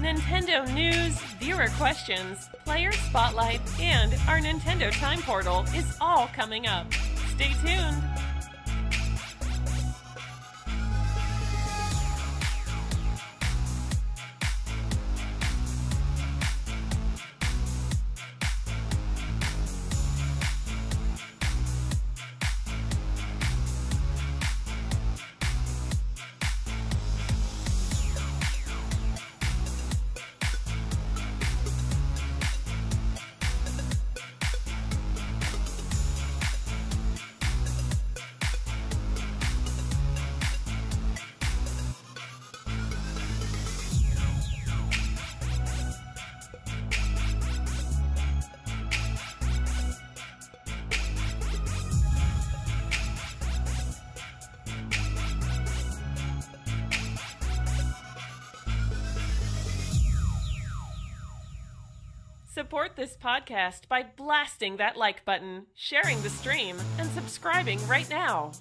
Nintendo news, viewer questions, player spotlight, and our Nintendo Time Portal is all coming up. Stay tuned! Support this podcast by blasting that like button, sharing the stream, and subscribing right now.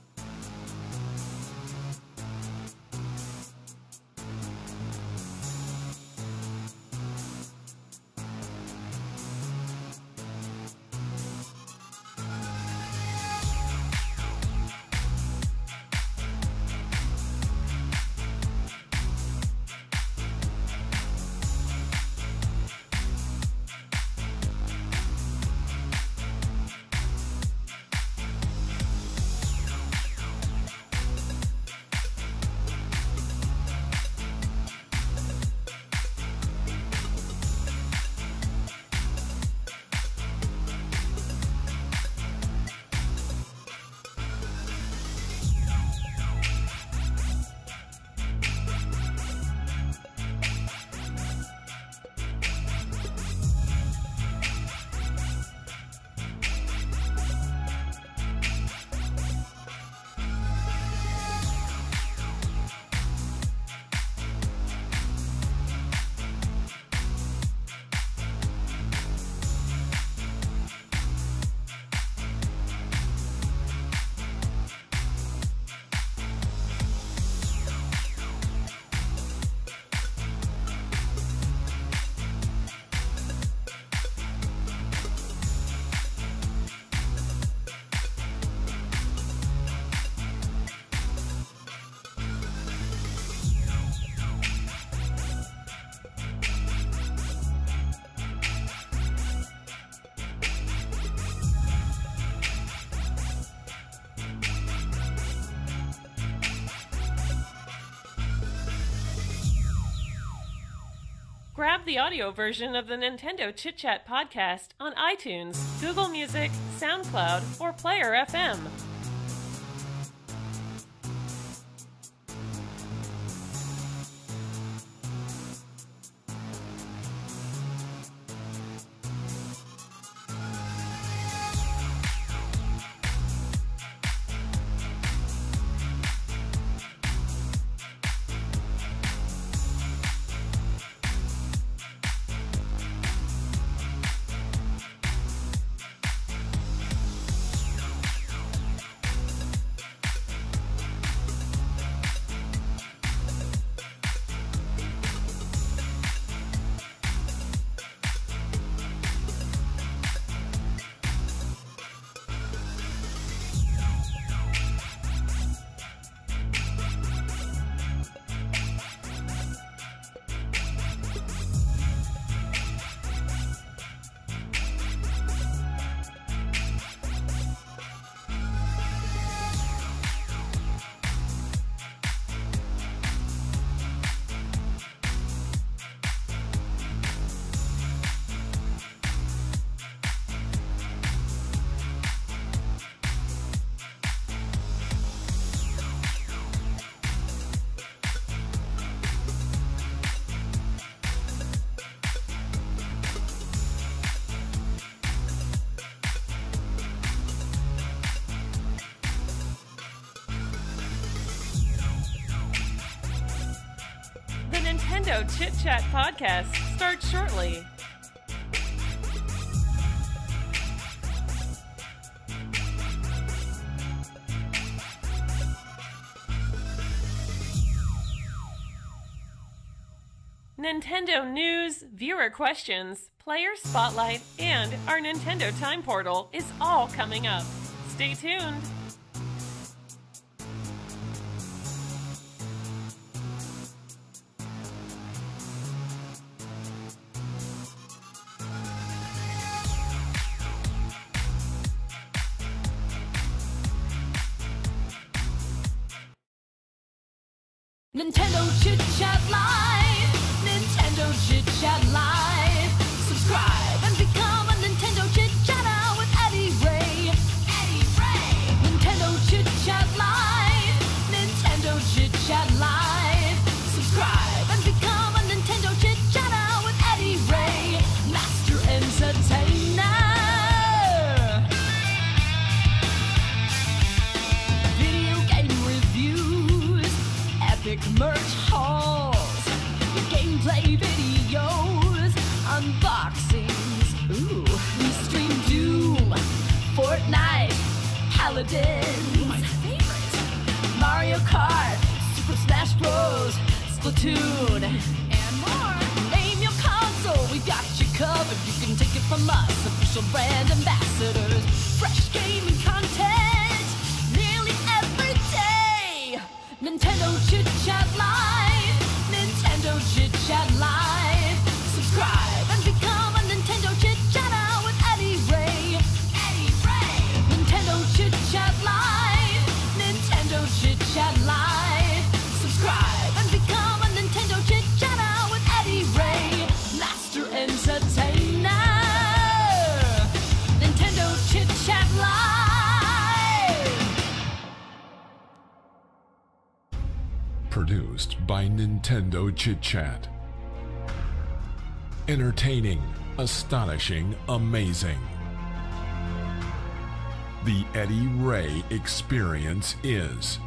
Grab the audio version of the Nintendo Chit-Chat podcast on iTunes, Google Music, SoundCloud, or Player FM. Nintendo Chit-Chat podcast starts shortly. Nintendo news, viewer questions, player spotlight, and our Nintendo Time Portal is all coming up. Stay tuned! Nintendo Chit Chat Live! Nintendo Chit Chat Live! Subscribe and become a Nintendo Chit Chatter with Eddy Ray! Eddy Ray! Nintendo Chit Chat Live! Nintendo Chit Chat Live! Subscribe and become a Nintendo Chit Chatter with Eddy Ray! Master Entertainer! Video game reviews! Epic merch hauls, gameplay videos, unboxings. Ooh, we stream Doom, Fortnite, Paladins, my favorite, Mario Kart, Super Smash Bros, Splatoon, and more. Name your console, we got you covered. You can take it from us, official brand ambassadors. Fresh gaming content, nearly every day. Nintendo Chit Chat Live! Nintendo Chit Chat Live! Subscribe and become a Nintendo Chit Chatter with Eddy Ray! Eddy Ray! Nintendo Chit Chat Live! Nintendo Chit Chat Live! Subscribe and become a Nintendo Chit Chatter with Eddy Ray! Master Entertainer! Nintendo Chit Chat Live! Produced by NintendoChitChat. Entertaining, astonishing, amazing. The Eddy Ray experience is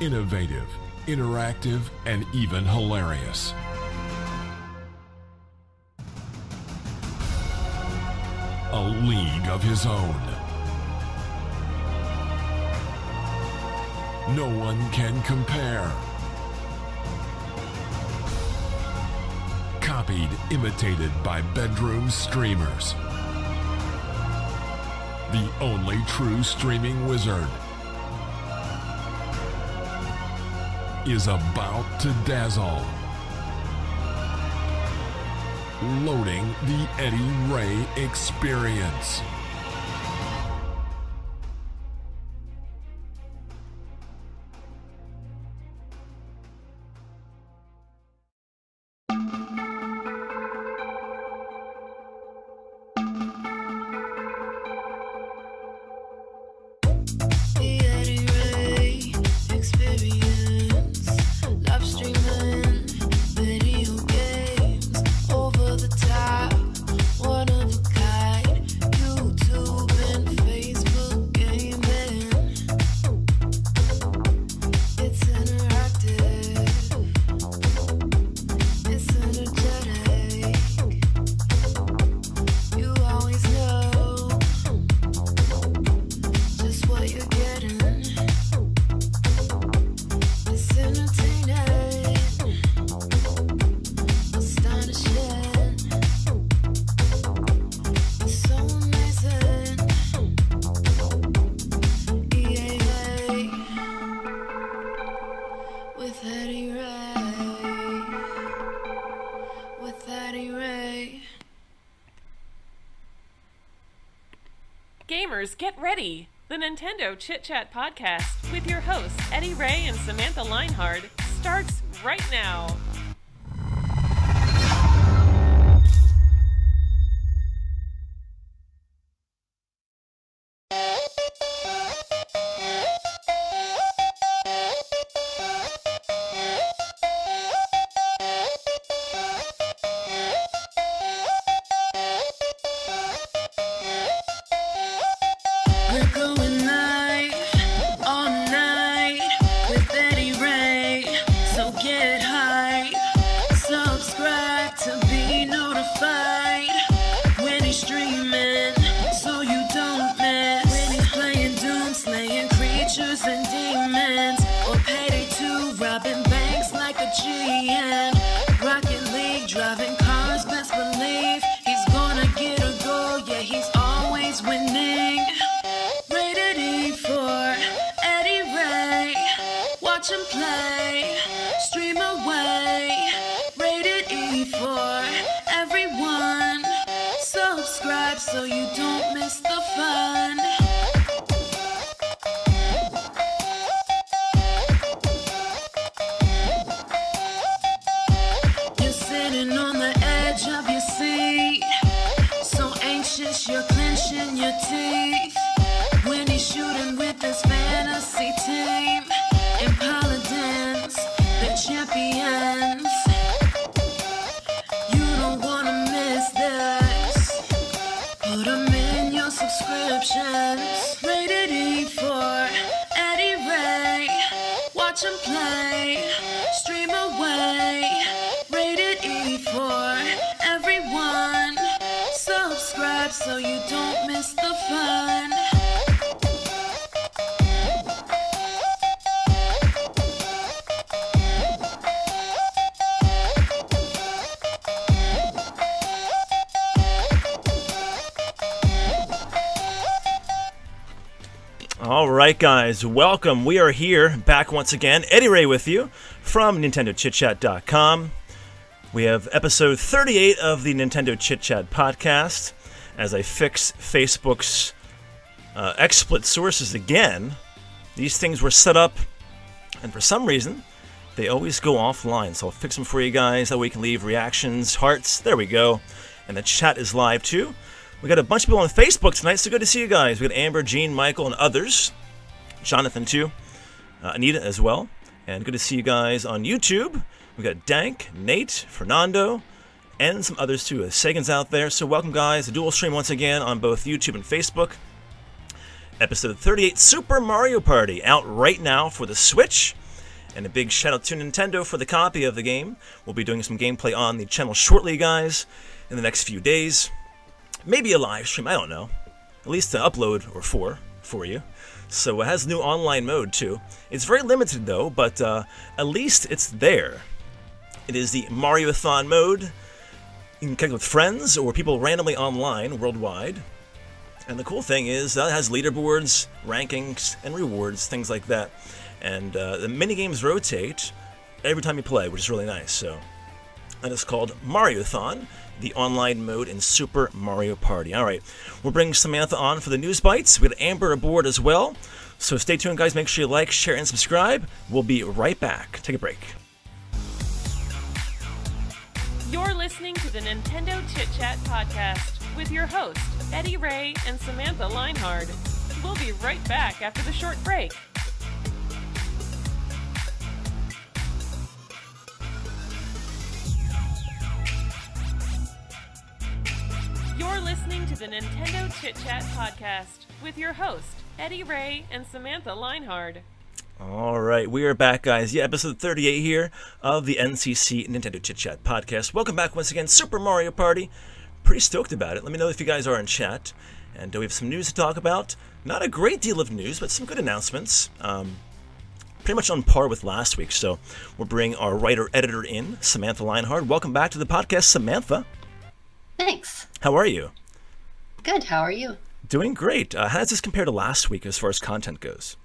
innovative, interactive, and even hilarious. A league of his own. No one can compare. Copied, imitated by bedroom streamers. The only true streaming wizard is about to dazzle. Loading the Eddy Ray experience. Gamers, get ready! The Nintendo Chit Chat podcast with your hosts Eddy Ray and Samantha Lienhard starts right now. We're going live all night with Eddy Ray, so get high. play, stream away, rated E for everyone. Subscribe so you don't miss the fun. You're sitting on the edge of your seat, so anxious you're clenching your teeth when he's shooting with his fantasy team and paladins, the champions. You don't wanna miss this. Put them in your subscriptions. Rated E for Eddy Ray. Watch him play, stream away. Rated E for everyone. Subscribe so you don't miss the fun. Alright guys, welcome. We are here, back once again. Eddy Ray with you from NintendoChitChat.com. We have episode 38 of the Nintendo Chit Chat podcast. As I fix Facebook's XSplit sources again, these things were set up, and for some reason, they always go offline. So I'll fix them for you guys, that way we can leave reactions, hearts, there we go. And the chat is live too. We got a bunch of people on Facebook tonight, so good to see you guys. We got Amber, Jean, Michael, and others. Jonathan too. Anita as well. And good to see you guys on YouTube. We got Dank, Nate, Fernando, and some others too. Sagan's out there. So welcome guys. A dual stream once again on both YouTube and Facebook. Episode 38, Super Mario Party, out right now for the Switch. And a big shout out to Nintendo for the copy of the game. We'll be doing some gameplay on the channel shortly, guys, in the next few days. Maybe a live stream, I don't know. At least an upload or four for you. So it has new online mode too. It's very limited though, but at least it's there. It is the Mario-a-thon mode. You can connect with friends or people randomly online worldwide. And the cool thing is that it has leaderboards, rankings, and rewards, things like that. And the minigames rotate every time you play, which is really nice. So that is called Mario-a-thon, the online mode in Super Mario Party. Alright, we'll bring Samantha on for the news bites. We got Amber aboard as well. So stay tuned, guys. Make sure you like, share, and subscribe. We'll be right back. Take a break. You're listening to the Nintendo Chit Chat podcast with your hosts, Eddy Ray and Samantha Lienhard. We'll be right back after the short break. You're listening to the Nintendo Chit Chat podcast with your host, Eddy Ray and Samantha Lienhard. Alright, we are back, guys. Yeah, episode 38 here of the NCC Nintendo Chit Chat podcast. Welcome back once again, Super Mario Party. Pretty stoked about it. Let me know if you guys are in chat. And we have some news to talk about. Not a great deal of news, but some good announcements. Pretty much on par with last week. So we'll bring our writer-editor in, Samantha Lienhard. Welcome back to the podcast, Samantha. Thanks. How are you? Good. How are you? Doing great. How does this compare to last week as far as content goes?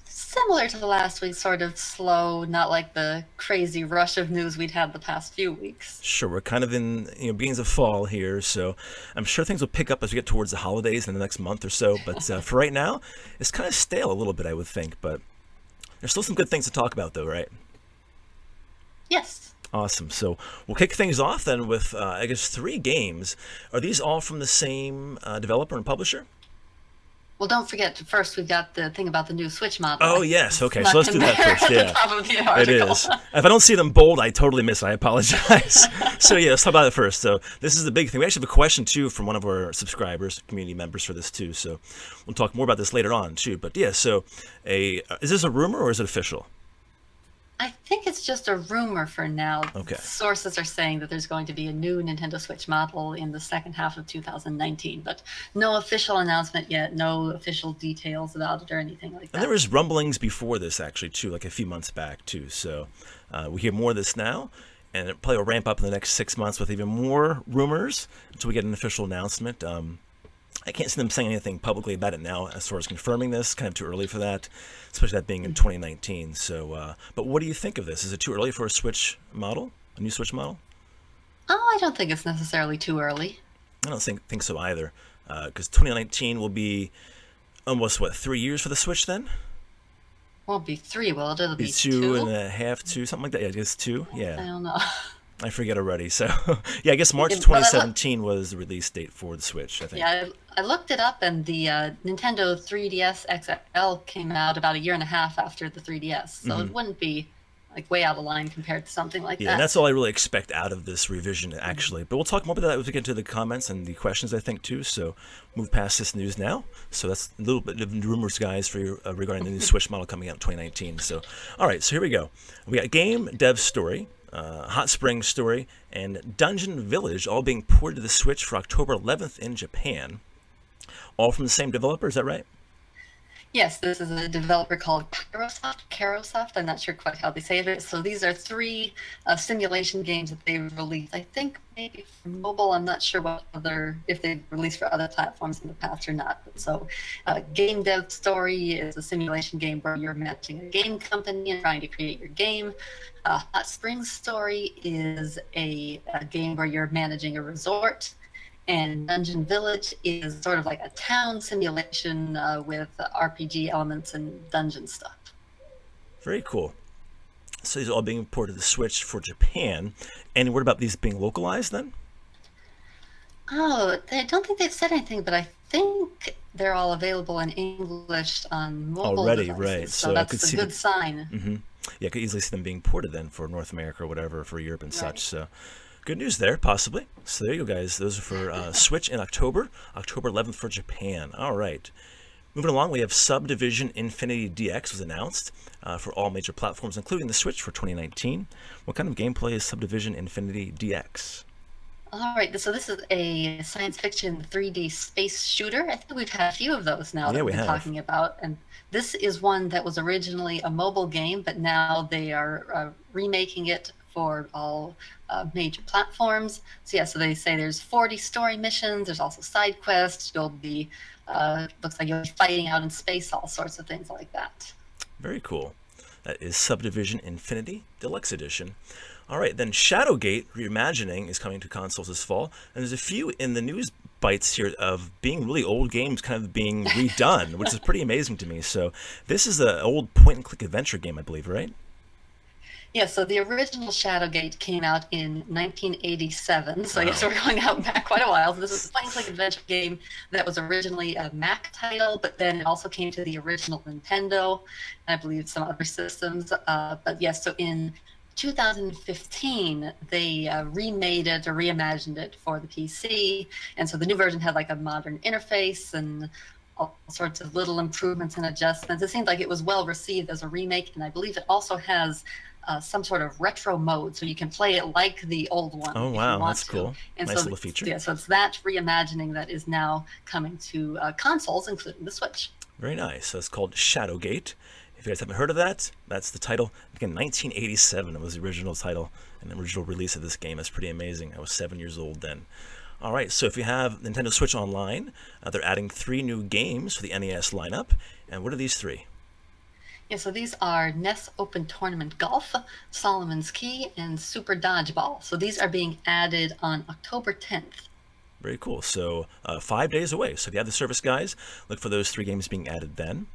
Similar to the last week, sort of slow, not like the crazy rush of news we'd had the past few weeks. Sure, we're kind of in beginnings of fall here, so I'm sure things will pick up as we get towards the holidays in the next month or so. But for right now, it's kind of stale a little bit, I would think. But there's still some good things to talk about, though, right? Yes. Awesome. So we'll kick things off then with, I guess, 3 games. Are these all from the same developer and publisher? Well, don't forget, first we've got the thing about the new Switch model. Oh, yes. Okay, so let's do that first. Yeah, it is. If I don't see them bold, I totally miss it. I apologize. So, yeah, let's talk about it first. So this is the big thing. We actually have a question, too, from one of our subscribers, community members for this, too. So we'll talk more about this later on, too. But, yeah, so is this a rumor or is it official? I think it's just a rumor for now. Okay. Sources are saying that there's going to be a new Nintendo Switch model in the second half of 2019, but no official announcement yet, no official details about it or anything like that. And there was rumblings before this, actually, too, like a few months back, too. So we hear more of this now, and it probably will ramp up in the next 6 months with even more rumors until we get an official announcement. I can't see them saying anything publicly about it now as far as confirming this. Kind of too early for that, especially that being in 2019. So, but what do you think of this? Is it too early for a Switch model, a new Switch model? Oh, I don't think it's necessarily too early. I don't think so either, because 2019 will be almost, what, 3 years for the Switch then? Won't be 3, will it? It'll be 2 and a half, 2, something like that. Yeah, I guess 2. Yeah. I don't know. I forget already. So, yeah, I guess March 2017 was the release date for the Switch, I think. Yeah, I looked it up, and the Nintendo 3DS XL came out about a year and a half after the 3DS, so it wouldn't be like way out of line compared to something like that. Yeah, and that's all I really expect out of this revision, actually. But we'll talk more about that as we get to the comments and the questions, I think, too. So move past this news now. So that's a little bit of rumors, guys, for you regarding the new Switch model coming out in 2019. So, all right, so here we go. We got Game Dev Story, Hot Spring Story, and Dungeon Village all being ported to the Switch for October 11th in Japan. All from the same developer, is that right? Yes, this is a developer called Carosoft. I'm not sure quite how they say it. So these are 3 simulation games that they've released. I think maybe for mobile. I'm not sure if they've released for other platforms in the past or not. So Game Dev Story is a simulation game where you're managing a game company and trying to create your game. Hot Spring Story is a game where you're managing a resort. And Dungeon Village is sort of like a town simulation with RPG elements and dungeon stuff. Very cool. So these are all being ported to the Switch for Japan. Any word about these being localized then? Oh, I don't think they've said anything, but I think they're all available in English on mobile already, devices, right? So that's a good sign. Mm-hmm. Yeah, I could easily see them being ported then for North America or whatever, for Europe and such. So. Good news there, possibly. So there you go, guys. Those are for Switch in October. October 11th for Japan. All right. Moving along, we have Subdivision Infinity DX was announced for all major platforms, including the Switch for 2019. What kind of gameplay is Subdivision Infinity DX? All right, so this is a science fiction 3D space shooter. I think we've had a few of those now that we've been talking about. And this is one that was originally a mobile game, but now they are remaking it for all major platforms. So yeah, so they say there's 40 story missions. There's also side quests. You'll be, looks like you'll be fighting out in space, all sorts of things like that. Very cool. That is Subdivision Infinity Deluxe Edition. All right, then Shadowgate Reimagining is coming to consoles this fall, and there's a few in the news bites here of being really old games kind of being redone, which is pretty amazing to me. So this is an old point-and-click adventure game, I believe, right? Yeah, so the original Shadowgate came out in 1987, so yes, we're going out back quite a while. So this is a point-and-click adventure game that was originally a Mac title, but then it also came to the original Nintendo, and I believe some other systems. But yes, so in 2015, they remade it or reimagined it for the PC, and so the new version had like a modern interface and all sorts of little improvements and adjustments. It seemed like it was well received as a remake, and I believe it also has some sort of retro mode, so you can play it like the old one. Oh wow, that's cool. And nice so, little feature. Yeah, so it's that reimagining that is now coming to consoles, including the Switch. Very nice. So it's called Shadowgate. If you guys haven't heard of that, that's the title. Again, 1987 it was the original title and the original release of this game. That's pretty amazing. I was 7 years old then. All right, so if you have Nintendo Switch Online, they're adding 3 new games for the NES lineup. And what are these 3? Yeah, so these are NES Open Tournament Golf, Solomon's Key, and Super Dodgeball. So these are being added on October 10th. Very cool. So 5 days away. So if you have the service, guys, look for those 3 games being added then.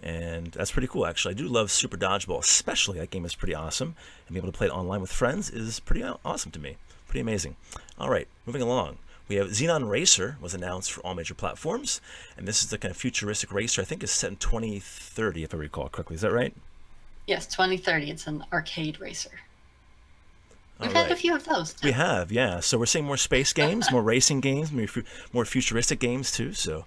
And that's pretty cool, actually. I do love Super Dodgeball, especially. That game is pretty awesome. And being able to play it online with friends is pretty awesome to me. Pretty amazing. All right, moving along. We have Xenon Racer was announced for all major platforms, and this is the kind of futuristic racer. I think is set in 2030, if I recall correctly. Is that right? Yes, 2030. It's an arcade racer. We've All had a few of those, too. We have, yeah. So we're seeing more space games, more racing games, more futuristic games, too. So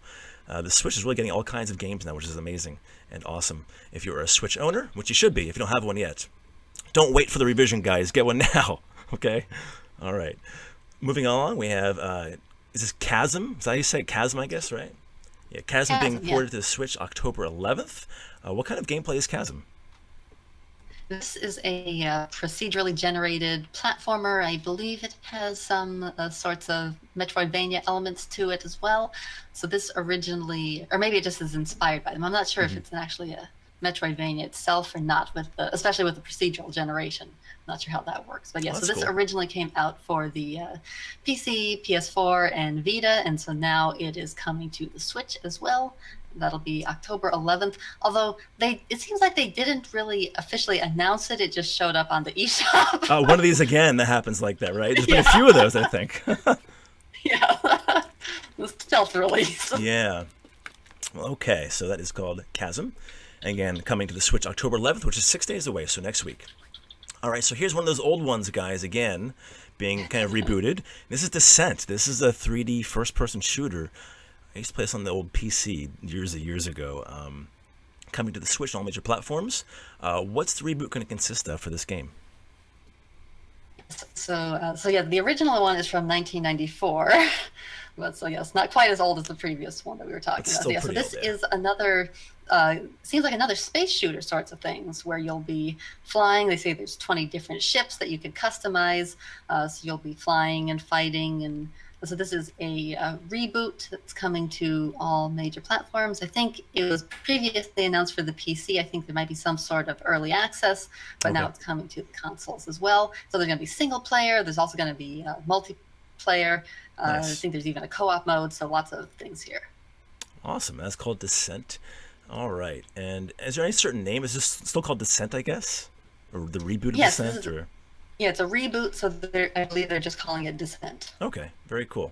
the Switch is really getting all kinds of games now, which is amazing and awesome. If you're a Switch owner, which you should be if you don't have one yet, don't wait for the revision, guys. Get one now, okay? All right. Moving along, we have, is this Chasm? Is that how you say it? Chasm, I guess, right? Yeah, Chasm being ported to the Switch October 11th. What kind of gameplay is Chasm? This is a procedurally generated platformer. I believe it has some sorts of Metroidvania elements to it as well. So this originally, or maybe it just is inspired by them. I'm not sure if it's actually a Metroidvania itself or not, especially with the procedural generation. I'm not sure how that works. But yeah, so this originally came out for the PC, PS4, and Vita, and so now it is coming to the Switch as well. That'll be October 11th. Although it seems like they didn't really officially announce it. It just showed up on the eShop. Oh, one of these again that happens like that, right? There's been a few of those, I think. Yeah. The stealth release. Yeah. Well, okay, so that is called Chasm. Again, coming to the Switch October 11th, which is 6 days away, so next week. All right, so here's one of those old ones, guys, again, being kind of rebooted. This is Descent. This is a 3D first-person shooter. I used to play this on the old PC years ago. Coming to the Switch on all major platforms. What's the reboot going to consist of for this game? So yeah, the original one is from 1994. But so yes, not quite as old as the previous one that we were talking about. Yeah, so this is another, seems like another space shooter sorts of things where you'll be flying. They say there's 20 different ships that you can customize. So you'll be flying and fighting, and so this is a reboot that's coming to all major platforms. I think it was previously announced for the PC. I think there might be some sort of early access, but now it's coming to the consoles as well. So there's going to be single player. There's also going to be multiplayer. Nice. I think there's even a co-op mode, so lots of things here. Awesome. That's called Descent. All right. And is there any certain name? Is this still called Descent, I guess? Or the reboot of Descent? Or... Yeah, it's a reboot, so I believe they're just calling it Descent. Okay, very cool.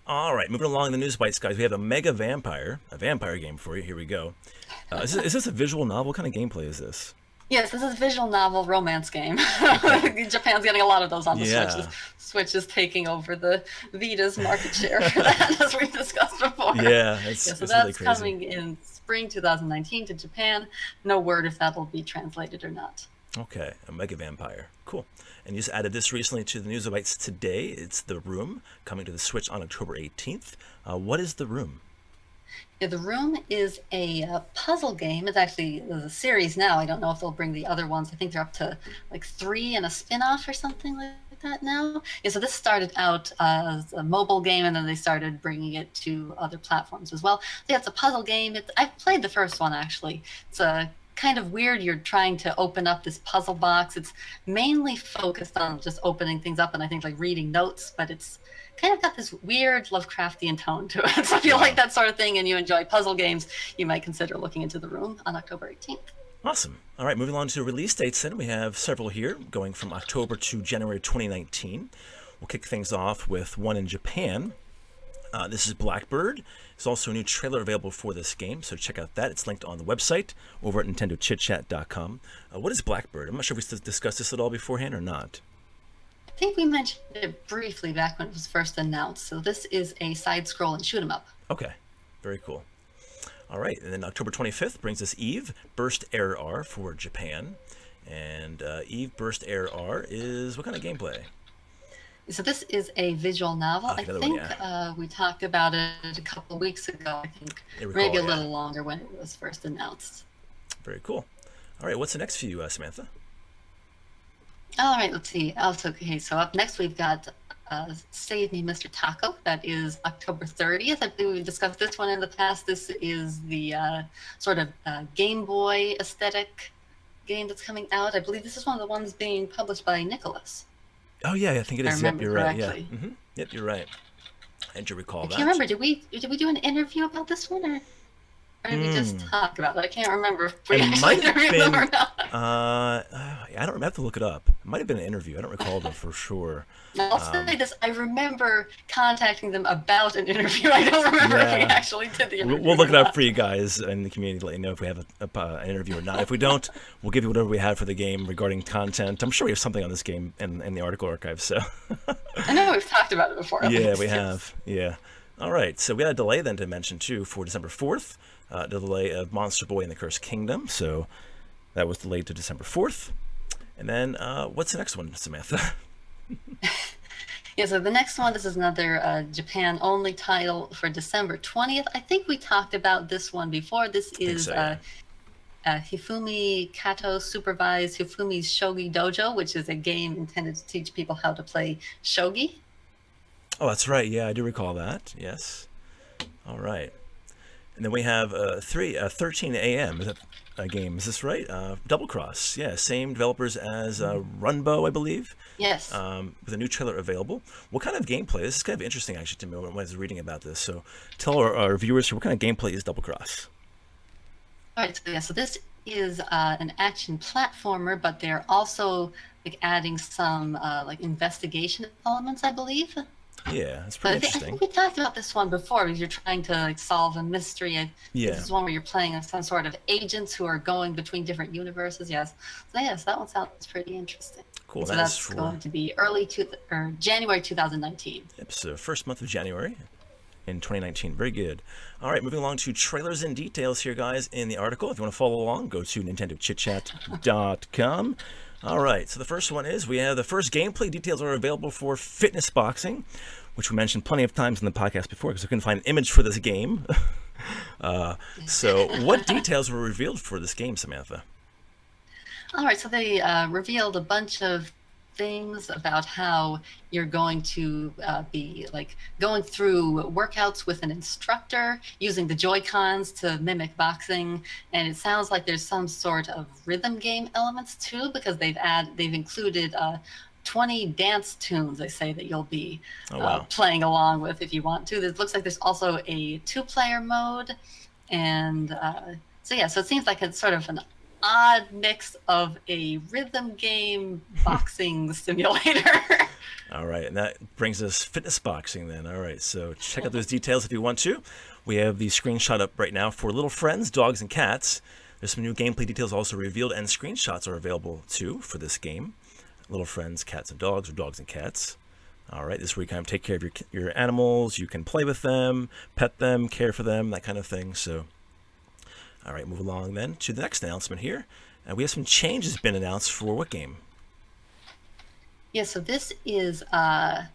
All right, moving along the news bites, guys. We have a vampire game for you. Here we go. Is this a visual novel? What kind of gameplay is this? Yes, this is a visual novel romance game. Japan's getting a lot of those on the Switch. The Switch is taking over the Vita's market share for that, as we've discussed before. Yeah, so that's really crazy. Coming in spring 2019 to Japan. No word if that'll be translated or not. Okay, a Mega Vampire. Cool. And you just added this recently to the news bites today. It's The Room, coming to the Switch on October 18th. What is The Room? Yeah, The Room is a puzzle game. It's actually a series now. I don't know if they'll bring the other ones. I think they're up to like 3 and a spin-off or something like that now. Yeah, so this started out as a mobile game, and then they started bringing it to other platforms as well. So yeah, it's a puzzle game. I've played the first one, actually. It's a kind of weird. You're trying to open up this puzzle box. It's mainly focused on just opening things up and I think like reading notes, but it's kind of got this weird Lovecraftian tone to it. So if you like that sort of thing and you enjoy puzzle games, you might consider looking into The Room on October 18th. Awesome. All right, moving on to release dates then. We have several here going from October to January 2019. We'll kick things off with one in Japan. This is Blackbird. There's also a new trailer available for this game, so check out that. It's linked on the website over at NintendoChitChat.com. What is Blackbird? I'm not sure if we discussed this at all beforehand or not. I think we mentioned it briefly back when it was first announced. So this is a side-scrolling shoot-'em-up. Okay, very cool. All right, and then October 25th brings us Eve, Burst Error R for Japan. And Eve Burst Error R is what kind of gameplay? So this is a visual novel. I think we talked about it a couple of weeks ago, I think. Maybe a little longer when it was first announced. Very cool. All right, what's the next for you, Samantha? All right, let's see. Okay, so up next we've got Save Me, Mr. Taco. That is October 30th. I believe we discussed this one in the past. This is the sort of Game Boy aesthetic game that's coming out. I believe this is one of the ones being published by Nicholas. Oh yeah, I think it is. Yep, you're right. Yeah. Yep, you're right. I do recall that. I can't remember. Did we do an interview about this one, or did we just talk about it? I can't remember if we actually interviewed them or not. I don't remember. I have to look it up. It might have been an interview. I don't recall them for sure. I'll say this. I remember contacting them about an interview. I don't remember if we actually did the interview. We'll look it up for you guys in the community to let you know if we have an interview or not. If we don't, we'll give you whatever we had for the game regarding content. I'm sure we have something on this game in the article archive. So I know we've talked about it before. Yeah, we have. Yeah. All right. So we had a delay then to mention too for December 4th. The delay of Monster Boy and the Cursed Kingdom. So that was delayed to December 4th. And then what's the next one, Samantha? Yeah, so the next one, this is another Japan-only title for December 20th. I think we talked about this one before. This is Hifumi Kato supervised Hifumi's Shogi Dojo, which is a game intended to teach people how to play shogi. Oh, that's right. Yeah, I do recall that. Yes. All right. And then we have 13 a.m. Is that a game? Is this right? Double Cross. Yeah, same developers as Runbow, I believe. Yes. With a new trailer available. What kind of gameplay? This is kind of interesting, actually, to me when I was reading about this. So tell our viewers here, what kind of gameplay is Double Cross? All right. So, yeah, so this is an action platformer, but they're also like adding some like investigation elements, I believe. Yeah, it's pretty interesting. I think we talked about this one before because you're trying to like solve a mystery. Yeah. This is one where you're playing as some sort of agents who are going between different universes. Yes. So yes, that one sounds pretty interesting. Cool. So that's going to be January 2019. Yep, so first month of January in 2019. Very good. All right, moving along to trailers and details here, guys, in the article. If you want to follow along, go to NintendoChitChat.com. All right, so the first one is we have the first gameplay details are available for Fitness Boxing, which we mentioned plenty of times in the podcast before because we couldn't find an image for this game. So what details were revealed for this game, Samantha? All right, so they revealed a bunch of things about how you're going to be like going through workouts with an instructor using the Joy-Cons to mimic boxing, and it sounds like there's some sort of rhythm game elements too because they've included 20 dance tunes, they say, that you'll be playing along with if you want to. It looks like there's also a 2-player mode, and so yeah, so it seems like it's sort of an odd mix of a rhythm game boxing simulator. All right, and that brings us Fitness Boxing then. All right, so check out those details if you want to. We have the screenshot up right now for Little Friends, Dogs, and Cats. There's some new gameplay details also revealed, and screenshots are available too for this game. Little Friends, Cats, and Dogs, or Dogs and Cats. All right, this is where you kind of take care of your animals. You can play with them, pet them, care for them, that kind of thing. So, all right, move along then to the next announcement here. And we have some changes been announced for what game? Yeah, so this is Asterix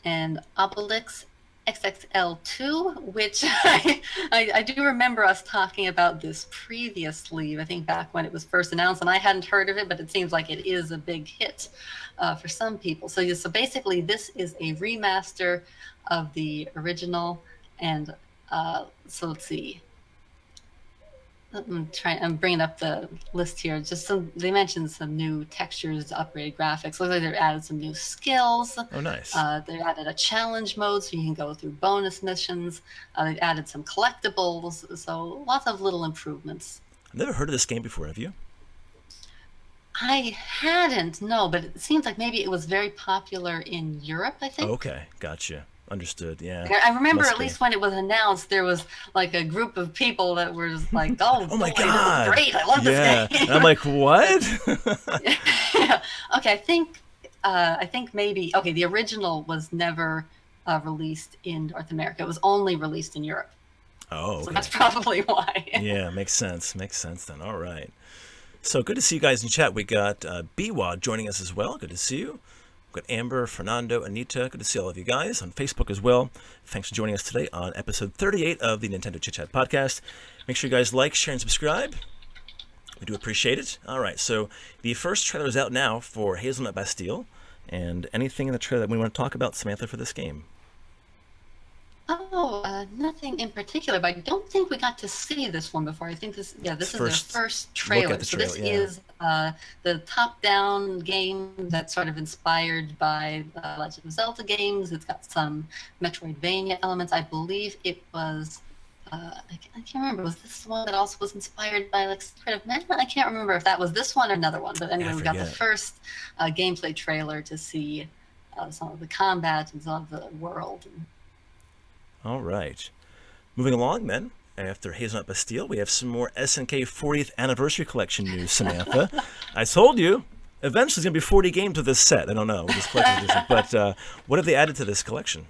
and Obelix XXL2, which I do remember us talking about this previously, I think back when it was first announced, and I hadn't heard of it, but it seems like it is a big hit for some people. So basically this is a remaster of the original, and so let's see. I'm bringing up the list here. They mentioned some new textures, upgraded graphics. Looks like they've added some new skills. Oh, nice. They've added a challenge mode so you can go through bonus missions. They've added some collectibles. So lots of little improvements. I've never heard of this game before. Have you? I hadn't, no, but it seems like maybe it was very popular in Europe, I think. Okay, gotcha. Understood, yeah. I remember at least when it was announced, there was like a group of people that were just like, oh my boy, God, this is great, I love this game. And I'm like, what? Yeah. Okay, I think maybe, okay, the original was never released in North America. It was only released in Europe. Oh, okay. So that's probably why. Yeah, makes sense. Makes sense then. All right. So good to see you guys in chat. We got BWAD joining us as well. Good to see you. We've got Amber, Fernando, Anita. Good to see all of you guys on Facebook as well. Thanks for joining us today on episode 38 of the Nintendo Chit Chat podcast. Make sure you guys like, share, and subscribe. We do appreciate it. All right, so the first trailer is out now for Hazelnut Bastille. And anything in the trailer that we want to talk about, Samantha, for this game? Oh, nothing in particular, but I don't think we got to see this one before. I think this is their first trailer. So this is the top-down game that's sort of inspired by Legend of Zelda games. It's got some Metroidvania elements. I believe it was, I can't remember, was this the one that also was inspired by like Secret of Mana? I can't remember if that was this one or another one, but anyway, we got the first gameplay trailer to see some of the combat and some of the world. All right. Moving along then, after Hazelnut Bastille, we have some more SNK 40th Anniversary Collection news, Samantha. I told you, eventually it's going to be 40 games with this set. I don't know, with this collection edition, but what have they added to this collection?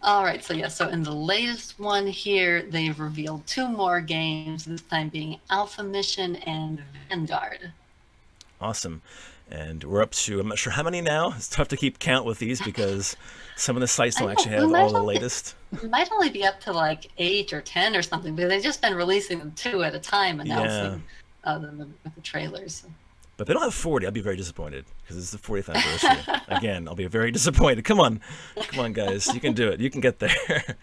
All right, so yeah, so in the latest one here, they've revealed 2 more games, this time being Alpha Mission and Vanguard. Awesome. And we're up to, I'm not sure how many now. It's tough to keep count with these because some of the sites don't actually have all the latest. It might only be up to like 8 or 10 or something, but they've just been releasing them 2 at a time, announcing them with the trailers. But they don't have 40. I'll be very disappointed because it's the 40th anniversary. Again, I'll be very disappointed. Come on, guys, you can do it. You can get there.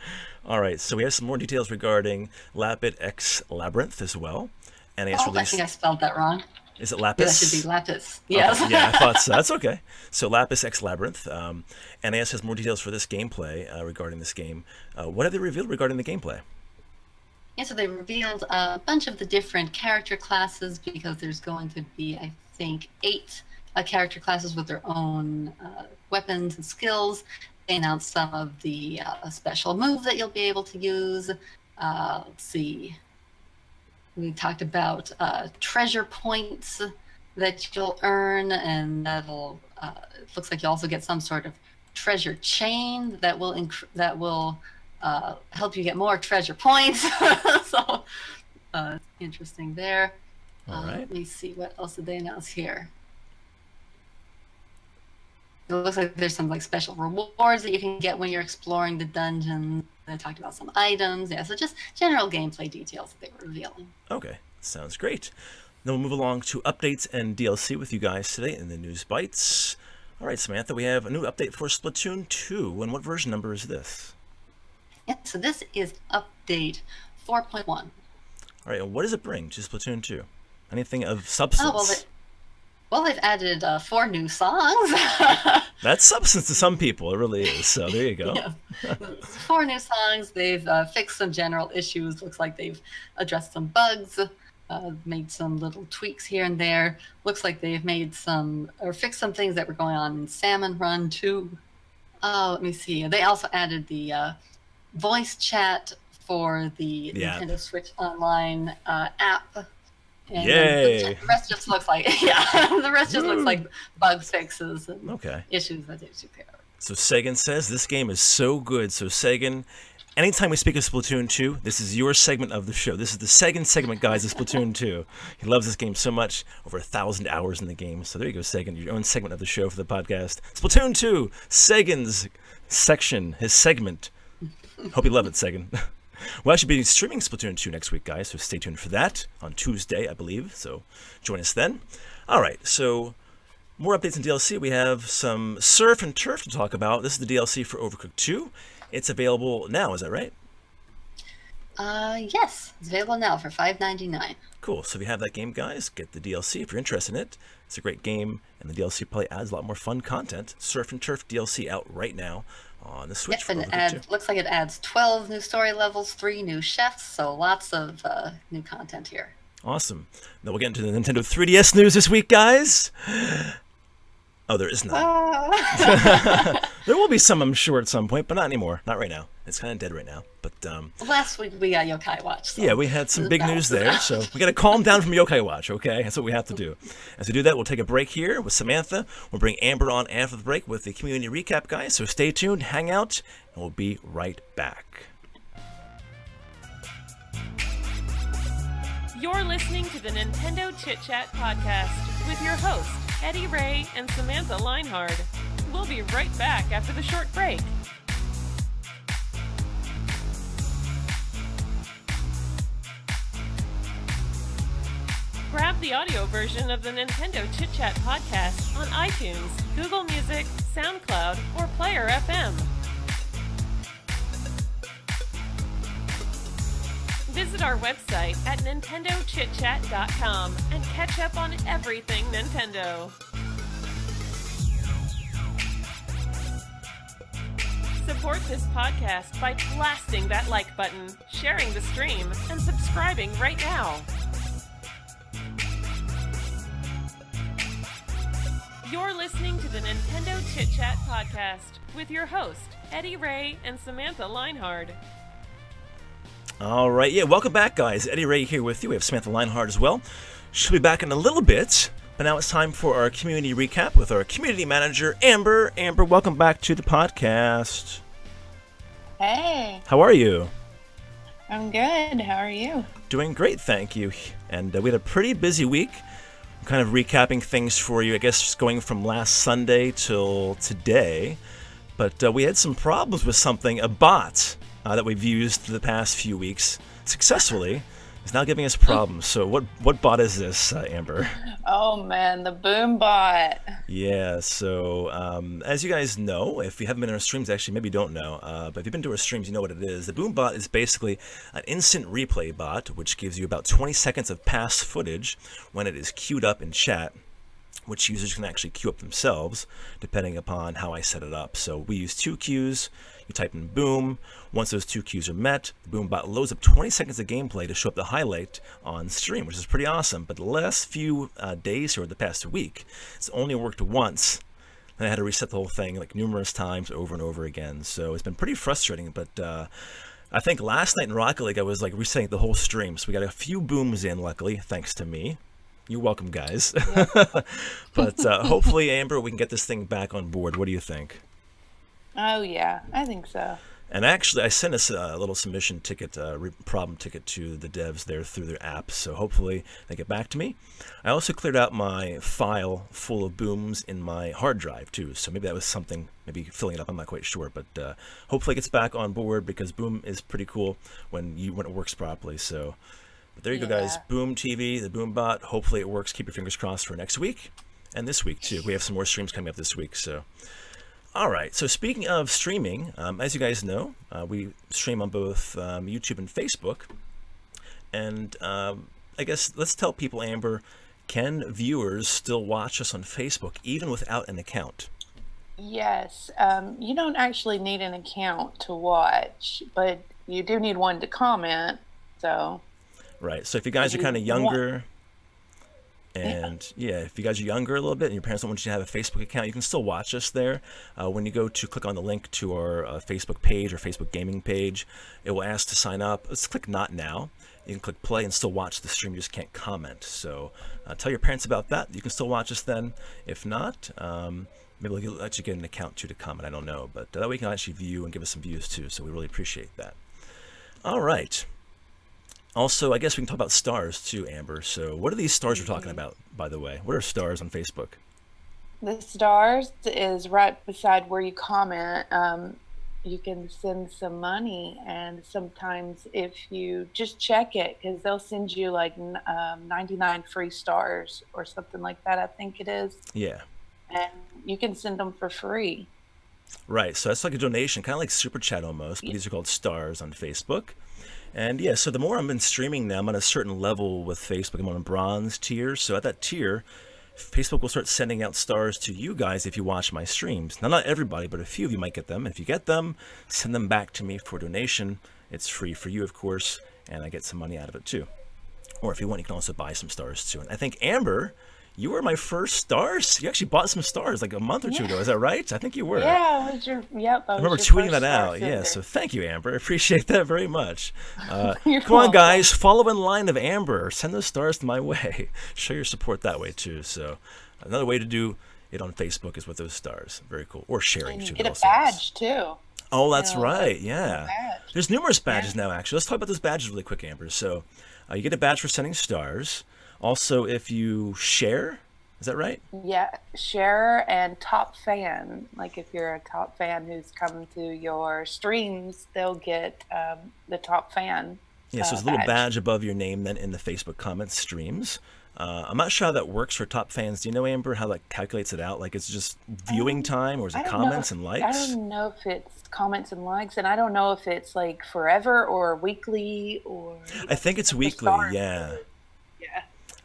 All right, so we have some more details regarding Lapis X Labyrinth as well. And I think I spelled that wrong. Is it Lapis? That should be Lapis. Yes. Okay, yeah, I thought so. That's okay. So Lapis X Labyrinth. NAS has more details for this gameplay regarding this game. What have they revealed regarding the gameplay? Yeah, so they revealed a bunch of the different character classes because there's going to be, I think, 8 character classes with their own weapons and skills. They announced some of the special moves that you'll be able to use. Let's see. We talked about treasure points that you'll earn, and that'll. It looks like you also get some sort of treasure chain that will help you get more treasure points. So interesting there. All right. Let me see what else did they announce here. It looks like there's some like special rewards that you can get when you're exploring the dungeon. They talked about some items. Yeah, so just general gameplay details that they were revealing. Okay, sounds great. Then we'll move along to updates and DLC with you guys today in the News Bites. All right, Samantha, we have a new update for Splatoon 2. And what version number is this? Yeah, so this is update 4.1. All right, and what does it bring to Splatoon 2? Anything of substance? Well, they've added 4 new songs. That's substance to some people. It really is. So there you go. Yeah. 4 new songs. They've fixed some general issues. Looks like they've addressed some bugs, made some little tweaks here and there. Looks like they've made some, or fixed some things that were going on in Salmon Run too. Oh, let me see. They also added the voice chat for the Nintendo Switch Online app. And Yay! The rest just looks like the rest just looks like bug fixes and issues that they took care of. So Sagan says this game is so good. So Sagan, anytime we speak of Splatoon 2, this is your segment of the show. This is the Sagan segment, guys, of Splatoon 2. He loves this game so much, over 1,000 hours in the game. So there you go, Sagan, your own segment of the show for the podcast. Splatoon 2, Sagan's section, his segment. Hope you love it, Sagan. We'll actually be streaming Splatoon 2 next week, guys, so stay tuned for that on Tuesday, I believe. So join us then. All right, so more updates in DLC. We have some Surf and Turf to talk about. This is the DLC for Overcooked 2. It's available now, is that right? Yes, it's available now for $5.99. Cool. So if you have that game, guys, get the DLC if you're interested in it. It's a great game, and the DLC probably adds a lot more fun content. Surf and Turf DLC out right now on the Switch. Yep, and it looks like it adds 12 new story levels, 3 new chefs, so lots of new content here. Awesome. Then we'll get into the Nintendo 3DS news this week, guys. Oh, there is none. There will be some, I'm sure, at some point, but not anymore. Not right now. It's kind of dead right now. But last week we got Yokai Watch. So yeah, we had some big news there, so we got to calm down from Yokai Watch, okay? That's what we have to do. As we do that, we'll take a break here with Samantha. We'll bring Amber on after the break with the community recap, guys. So stay tuned, hang out, and we'll be right back. You're listening to the Nintendo Chit-Chat podcast with your hosts, Eddy Ray and Samantha Lienhard. We'll be right back after the short break. Grab the audio version of the Nintendo Chit-Chat podcast on iTunes, Google Music, SoundCloud, or Player FM. Visit our website at NintendoChitChat.com and catch up on everything Nintendo. Support this podcast by blasting that like button, sharing the stream, and subscribing right now. You're listening to the Nintendo Chit-Chat podcast with your host, Eddy Ray and Samantha Lienhard. All right, yeah, welcome back, guys. Eddy Ray here with you. We have Samantha Lienhard as well. She'll be back in a little bit, but now it's time for our community recap with our community manager, Amber. Amber, welcome back to the podcast. Hey. How are you? I'm good. How are you? Doing great, thank you. And we had a pretty busy week. kind of recapping things for you, I guess just going from last Sunday till today. But we had some problems with something, a bot that we've used the past few weeks successfully is now giving us problems. So what bot is this, Amber? Oh man, the boom bot. Yeah, so as you guys know, if you haven't been in our streams, actually maybe you don't know, but if you've been to our streams, you know what it is. The boom bot is basically an instant replay bot, which gives you about 20 seconds of past footage when it is queued up in chat, which users can actually queue up themselves, depending upon how I set it up. So we use 2 queues. You type in boom. Once those 2 queues are met, the boom bot loads up 20 seconds of gameplay to show up the highlight on stream, which is pretty awesome. But the last few days or the past week, it's only worked once. And I had to reset the whole thing like numerous times over and over again. So it's been pretty frustrating. But I think last night in Rocket League, I was like resetting the whole stream. So we got a few booms in, luckily, thanks to me. You're welcome, guys. But hopefully, Amber, we can get this thing back on board. What do you think? Oh yeah, I think so. And actually, I sent us a little submission ticket, problem ticket to the devs there through their app. So hopefully they get back to me. I also cleared out my file full of booms in my hard drive too. So maybe that was something, maybe filling it up. I'm not quite sure, but hopefully it gets back on board because boom is pretty cool when it works properly. So. But there you go, guys. Boom TV, the boom bot. Hopefully it works. Keep your fingers crossed for next week and this week too. We have some more streams coming up this week. So, all right. So speaking of streaming, as you guys know, we stream on both YouTube and Facebook. And I guess let's tell people, Amber, can viewers still watch us on Facebook even without an account? Yes. You don't actually need an account to watch, but you do need one to comment. So. Right. So if you guys are kind of younger, and yeah, if you guys are younger a little bit and your parents don't want you to have a Facebook account, you can still watch us there. When you go to click on the link to our Facebook page or Facebook gaming page, it will ask to sign up. Let's click Not Now. You can click play and still watch the stream. You just can't comment. So tell your parents about that. You can still watch us then. If not, maybe we'll let you get an account too to comment. I don't know. But that way you can actually view and give us some views too. So we really appreciate that. All right. Also, I guess we can talk about stars too, Amber. So what are these stars we're talking about, by the way? What are stars on Facebook? The stars is right beside where you comment. You can send some money, and sometimes if you just check it, because they'll send you like 99 free stars or something like that, I think it is. Yeah. And you can send them for free. Right, so that's like a donation, kind of like Super Chat almost, but these are called stars on Facebook. And yeah, so the more I've been streaming now, I'm on a certain level with Facebook. I'm on a bronze tier. So at that tier, Facebook will start sending out stars to you guys if you watch my streams. Now, not everybody, but a few of you might get them. If you get them, send them back to me for donation. It's free for you, of course, and I get some money out of it too. Or if you want, you can also buy some stars too. And I think, Amber, you were my first stars. You actually bought some stars like a month or two ago. Is that right? I think you were. Yeah, it was your, yep. I remember tweeting that out. Yeah, so thank you, Amber. I appreciate that very much. Come on, guys. Follow in line of Amber. Send those stars my way. Show your support that way, too. So another way to do it on Facebook is with those stars. Very cool. Or sharing, and too. Get a badge, too. Oh, that's right. Yeah. There's numerous badges now, actually. Let's talk about those badges really quick, Amber. So you get a badge for sending stars. Also, if you share, is that right? Yeah, share and top fan. Like if you're a top fan who's come to your streams, they'll get the top fan. Yeah, so it's a little badge above your name then in the Facebook comments streams. I'm not sure how that works for top fans. Do you know, Amber, how that calculates it out? Like it's just viewing time, or is it comments and likes? I don't know if it's comments and likes, and I don't know if it's like forever or weekly or... I think it's weekly, yeah.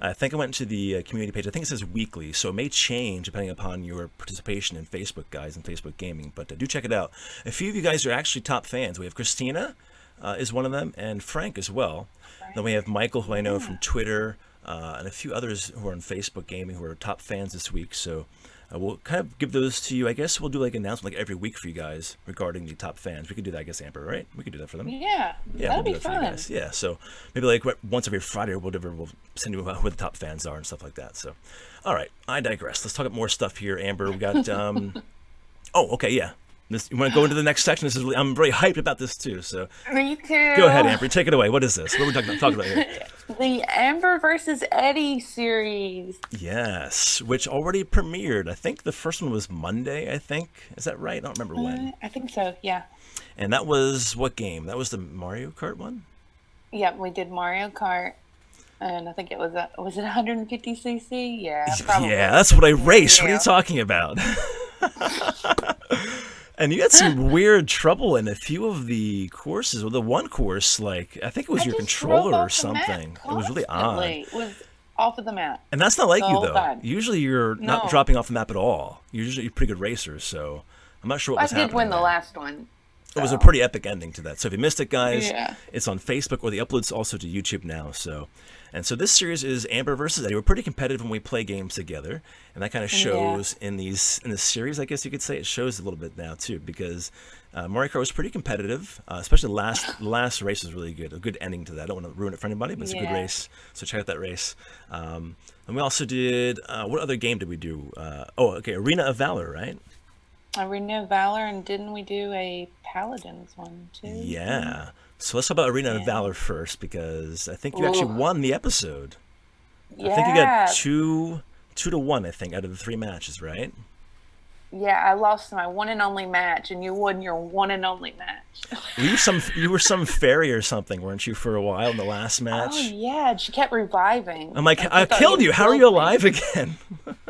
I think I went to the community page. I think it says weekly, so it may change depending upon your participation in Facebook, guys, and Facebook gaming. But do check it out. A few of you guys are actually top fans. We have Christina is one of them, and Frank as well. Then we have Michael, who I know from Twitter, and a few others who are on Facebook gaming who are top fans this week. So we'll kind of give those to you. I guess we'll do like an announcement like every week for you guys regarding the top fans. We could do that, I guess, Amber, right? We could do that for them. Yeah, that'd be fun. Yeah, so maybe like once every Friday or whatever, we'll send you who the top fans are and stuff like that. So, all right, I digress. Let's talk about more stuff here, Amber. We got, oh, okay, yeah. You want to go into the next section? This is I'm very hyped about this too. So Me too. go ahead, Amber. Take it away. What is this? What are we talking about here? The Amber versus Eddy series. Yes, which already premiered. I think the first one was Monday, I think. Is that right? I don't remember when. I think so, yeah. And that was what game? That was the Mario Kart one? Yeah, we did Mario Kart. And I think it was it 150cc? Yeah, probably. Yeah, that's what I raced. What are you talking about? And you had some weird trouble in a few of the courses. Well, the one course, like, I think it was your controller or something. It was really odd. It was off of the map. And that's not like you, though. Time. Usually you're not dropping off the map at all. Usually you're pretty good racers, so I'm not sure what was happening. I did win the last one. It was a pretty epic ending to that. So if you missed it, guys, yeah. It's on Facebook, or the upload's also to YouTube now. So this series is Amber versus Eddy. We're pretty competitive when we play games together, and that kind of shows in this series. I guess you could say it shows a little bit now too, because Mario Kart was pretty competitive, especially the last race was really good. A good ending to that. I don't want to ruin it for anybody, but it's a good race. So check out that race. And we also did what other game did we do? Arena of Valor, right? Arena of Valor, and didn't we do a Paladins one too? Yeah. So let's talk about Arena of Valor first, because I think you actually won the episode. Yeah. I think you got 2-1, I think, out of the 3 matches, right? Yeah, I lost my one and only match, and you won your one and only match. You were some fairy or something, weren't you, for a while in the last match? Oh yeah, she kept reviving. I'm like, I killed you. How are you alive again?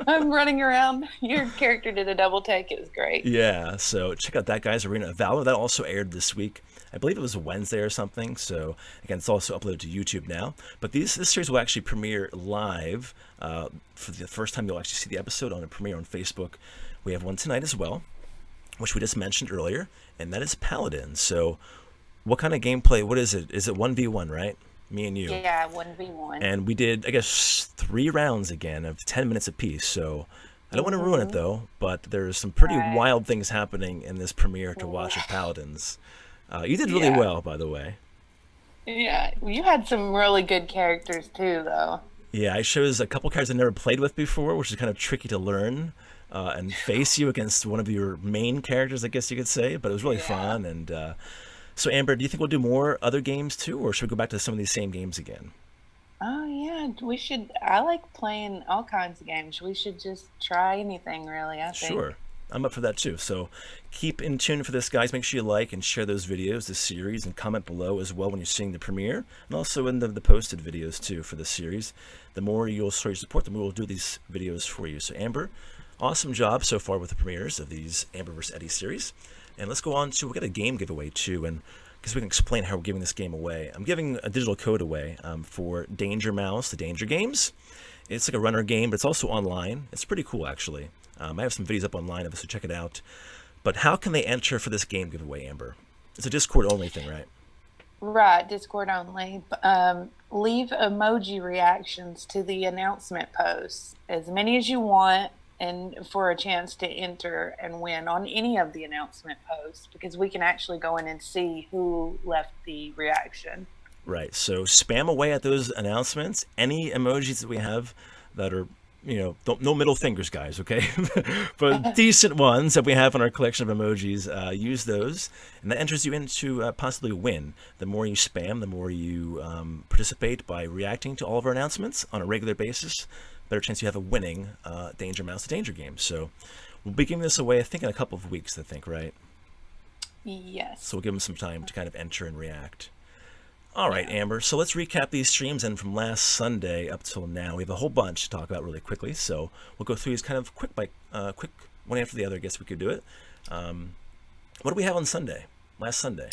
I'm running around. Your character did a double take. It was great. Yeah, so check out that, guys. Arena of Valor. That also aired this week. I believe it was Wednesday or something. So again, it's also uploaded to YouTube now. But this series will actually premiere live for the first time. You'll actually see the episode on a premiere on Facebook. We have one tonight as well, which we just mentioned earlier, and that is Paladin. So what kind of gameplay? What is it? Is it 1v1, right? Me and you. Yeah, 1v1. And we did, I guess, 3 rounds again of 10 minutes apiece. So I don't want to ruin it, though, but there's some pretty wild things happening in this premiere to watch of Paladins. You did really well, by the way. Yeah, you had some really good characters, too, though. Yeah, I chose a couple characters I never played with before, which is kind of tricky to learn and face you against one of your main characters, I guess you could say. But it was really fun. And so, Amber, do you think we'll do more other games, too, or should we go back to some of these same games again? Oh, yeah, we should. I like playing all kinds of games. We should just try anything, really, I think. Sure. I'm up for that, too. So keep in tune for this, guys. Make sure you like and share those videos, this series, and comment below as well when you're seeing the premiere, and also in the posted videos, too, for this series. The more you'll show your support, the more we'll do these videos for you. So, Amber, awesome job so far with the premieres of these Amber vs. Eddy series. And let's go on to, we've got a game giveaway, too, and because we can explain how we're giving this game away. I'm giving a digital code away for Danger Mouse, the Danger Games. It's like a runner game, but it's also online. It's pretty cool, actually. I have some videos up online of it, so check it out. But how can they enter for this game giveaway, Amber? It's a Discord-only thing, right? Right, Discord only. Leave emoji reactions to the announcement posts, as many as you want, and for a chance to enter and win on any of the announcement posts, because we can actually go in and see who left the reaction. Right, so spam away at those announcements. Any emojis that we have that are, no middle fingers, guys, okay? But decent ones that we have in our collection of emojis, use those, and that enters you into possibly win. The more you spam, the more you participate by reacting to all of our announcements on a regular basis, better chance you have a winning Danger Mouse, the Danger Game. So we'll be giving this away, I think, in a couple of weeks, right? Yes. So we'll give them some time to kind of enter and react. All right, Amber, so let's recap these streams, and from last Sunday up till now, we have a whole bunch to talk about really quickly, so we'll go through these kind of quick one after the other. I guess we could do it. What do we have on Sunday, last Sunday?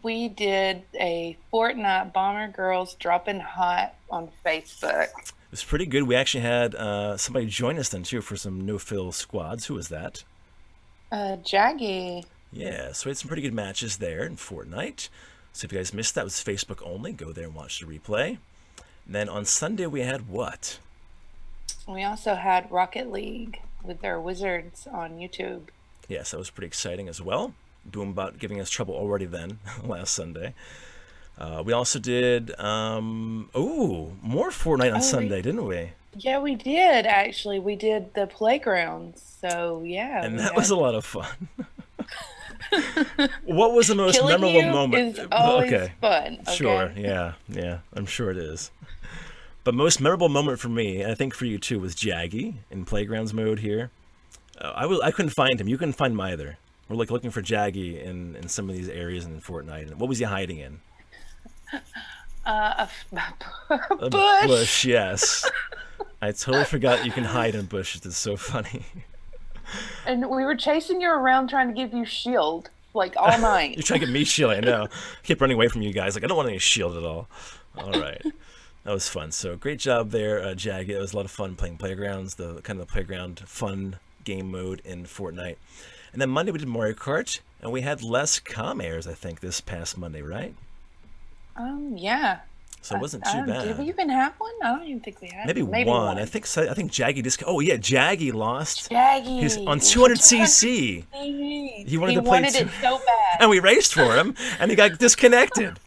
We did a Fortnite Bomber Girls Dropping Hot on Facebook. It was pretty good. We actually had somebody join us then, too, for some no-fill squads. Who was that? Jaggy. Yeah, so we had some pretty good matches there in Fortnite. So if you guys missed that, it was Facebook only. Go there and watch the replay. And then on Sunday, we had what? We also had Rocket League with their wizards on YouTube. Yes, that was pretty exciting as well. Doom about giving us trouble already then, last Sunday. We also did, more Fortnite on Sunday, didn't we? Yeah, we did, actually. We did the playgrounds, so yeah. And that was a lot of fun. What was the most Killing memorable you moment? is always fun. Okay? Sure, yeah, I'm sure it is. But most memorable moment for me, and I think for you too, was Jaggy in Playgrounds mode here. I couldn't find him. You couldn't find him either. We're like looking for Jaggy in some of these areas in Fortnite. What was he hiding in? A A bush. bush, yes. I totally forgot you can hide in bushes. It's so funny. And we were chasing you around trying to give you shield like all night. You're trying to get me shield, I know. I keep running away from you guys. Like, I don't want any shield at all. All right. That was fun. So great job there, Jaggy. It was a lot of fun playing Playgrounds, the kind of the playground fun game mode in Fortnite. And then Monday we did Mario Kart, and we had less comm airs, I think, this past Monday, right? Yeah. So it wasn't too bad. Did we even have one? I don't even think we had. Maybe one. I think so. I think Jaggy just. Oh yeah, Jaggy lost. Jaggy. He's on 200cc. He wanted to play. Wanted it so bad. And we raced for him, and he got disconnected.